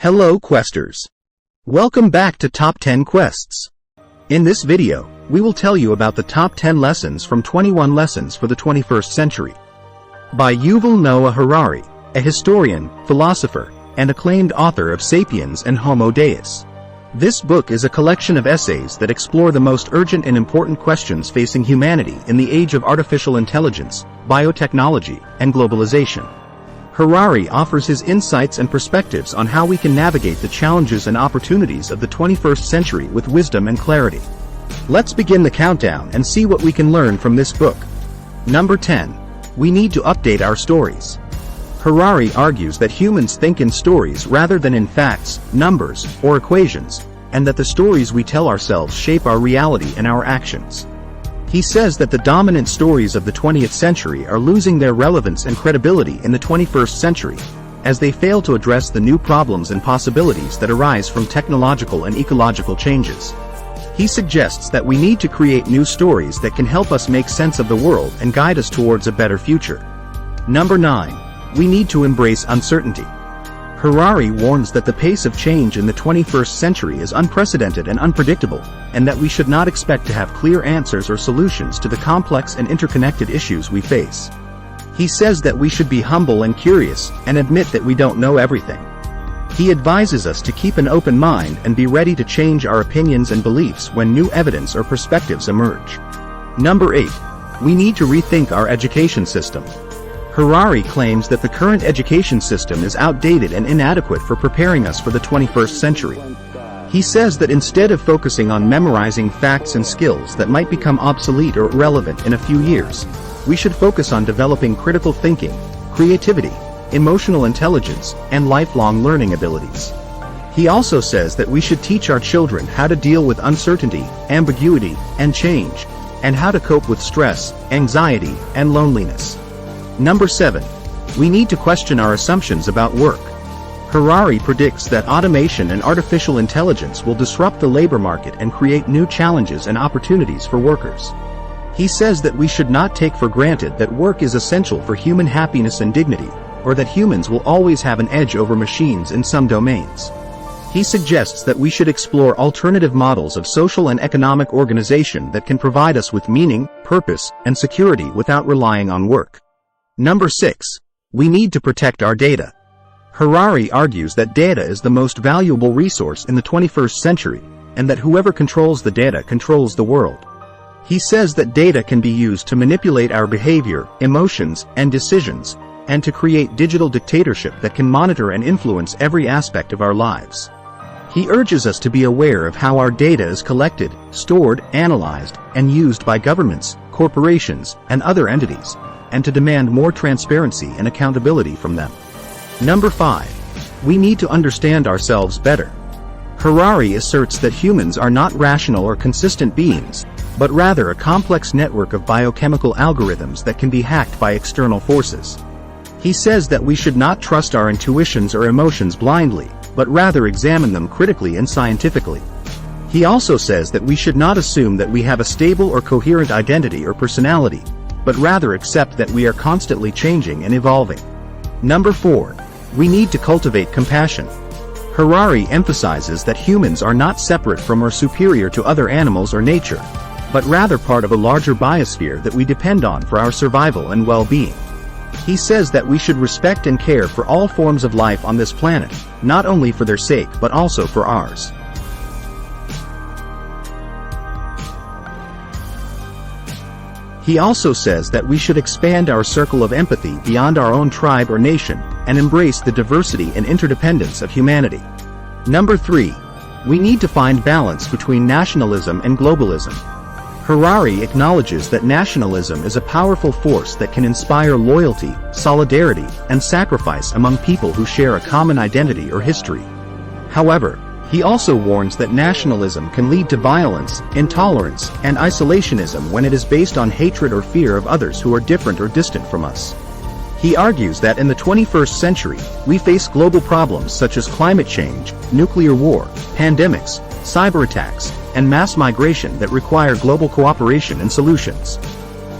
Hello Questers. Welcome back to Top 10 Quests. In this video, we will tell you about the top 10 lessons from 21 Lessons for the 21st Century. By Yuval Noah Harari, a historian, philosopher, and acclaimed author of Sapiens and Homo Deus. This book is a collection of essays that explore the most urgent and important questions facing humanity in the age of artificial intelligence, biotechnology, and globalization. Harari offers his insights and perspectives on how we can navigate the challenges and opportunities of the 21st century with wisdom and clarity. Let's begin the countdown and see what we can learn from this book. Number 10. We need to update our stories. Harari argues that humans think in stories rather than in facts, numbers, or equations, and that the stories we tell ourselves shape our reality and our actions. He says that the dominant stories of the 20th century are losing their relevance and credibility in the 21st century, as they fail to address the new problems and possibilities that arise from technological and ecological changes. He suggests that we need to create new stories that can help us make sense of the world and guide us towards a better future. Number 9. We need to embrace uncertainty. Harari warns that the pace of change in the 21st century is unprecedented and unpredictable, and that we should not expect to have clear answers or solutions to the complex and interconnected issues we face. He says that we should be humble and curious, and admit that we don't know everything. He advises us to keep an open mind and be ready to change our opinions and beliefs when new evidence or perspectives emerge. Number 8. We need to rethink our education system. Harari claims that the current education system is outdated and inadequate for preparing us for the 21st century. He says that instead of focusing on memorizing facts and skills that might become obsolete or irrelevant in a few years, we should focus on developing critical thinking, creativity, emotional intelligence, and lifelong learning abilities. He also says that we should teach our children how to deal with uncertainty, ambiguity, and change, and how to cope with stress, anxiety, and loneliness. Number 7. We need to question our assumptions about work. Harari predicts that automation and artificial intelligence will disrupt the labor market and create new challenges and opportunities for workers. He says that we should not take for granted that work is essential for human happiness and dignity, or that humans will always have an edge over machines in some domains. He suggests that we should explore alternative models of social and economic organization that can provide us with meaning, purpose, and security without relying on work. Number 6. We need to protect our data. Harari argues that data is the most valuable resource in the 21st century, and that whoever controls the data controls the world. He says that data can be used to manipulate our behavior, emotions, and decisions, and to create digital dictatorship that can monitor and influence every aspect of our lives. He urges us to be aware of how our data is collected, stored, analyzed, and used by governments, corporations, and other entities, and to demand more transparency and accountability from them. Number 5. We need to understand ourselves better. Harari asserts that humans are not rational or consistent beings, but rather a complex network of biochemical algorithms that can be hacked by external forces. He says that we should not trust our intuitions or emotions blindly, but rather examine them critically and scientifically. He also says that we should not assume that we have a stable or coherent identity or personality, but rather accept that we are constantly changing and evolving. Number 4. We need to cultivate compassion. Harari emphasizes that humans are not separate from or superior to other animals or nature, but rather part of a larger biosphere that we depend on for our survival and well-being. He says that we should respect and care for all forms of life on this planet, not only for their sake but also for ours. He also says that we should expand our circle of empathy beyond our own tribe or nation, and embrace the diversity and interdependence of humanity. Number 3. We need to find balance between nationalism and globalism. Harari acknowledges that nationalism is a powerful force that can inspire loyalty, solidarity, and sacrifice among people who share a common identity or history. However, he also warns that nationalism can lead to violence, intolerance, and isolationism when it is based on hatred or fear of others who are different or distant from us. He argues that in the 21st century, we face global problems such as climate change, nuclear war, pandemics, cyber attacks, and mass migration that require global cooperation and solutions.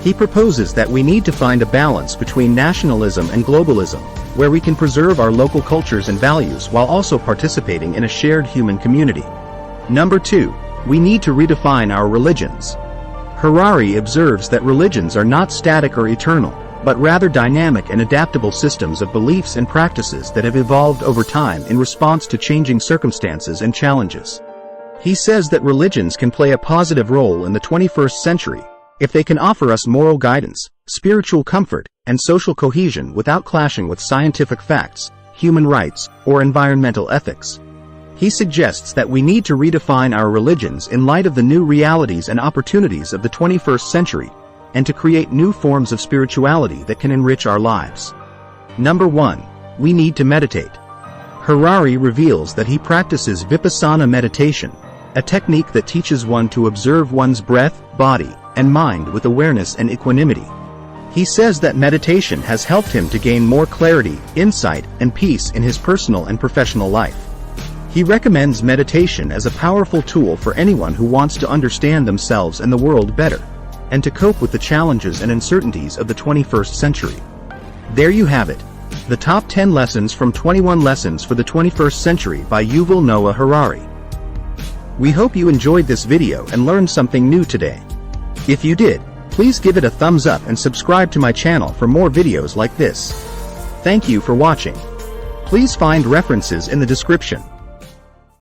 He proposes that we need to find a balance between nationalism and globalism, where we can preserve our local cultures and values while also participating in a shared human community. Number 2. We need to redefine our religions. Harari observes that religions are not static or eternal, but rather dynamic and adaptable systems of beliefs and practices that have evolved over time in response to changing circumstances and challenges. He says that religions can play a positive role in the 21st century if they can offer us moral guidance, spiritual comfort, and social cohesion without clashing with scientific facts, human rights, or environmental ethics. He suggests that we need to redefine our religions in light of the new realities and opportunities of the 21st century, and to create new forms of spirituality that can enrich our lives. Number 1. We need to meditate. Harari reveals that he practices vipassana meditation, a technique that teaches one to observe one's breath, body, and mind with awareness and equanimity. He says that meditation has helped him to gain more clarity, insight, and peace in his personal and professional life. He recommends meditation as a powerful tool for anyone who wants to understand themselves and the world better, and to cope with the challenges and uncertainties of the 21st century. There you have it, the top 10 lessons from 21 Lessons for the 21st Century by Yuval Noah Harari. We hope you enjoyed this video and learned something new today. If you did, please give it a thumbs up and subscribe to my channel for more videos like this. Thank you for watching. Please find references in the description.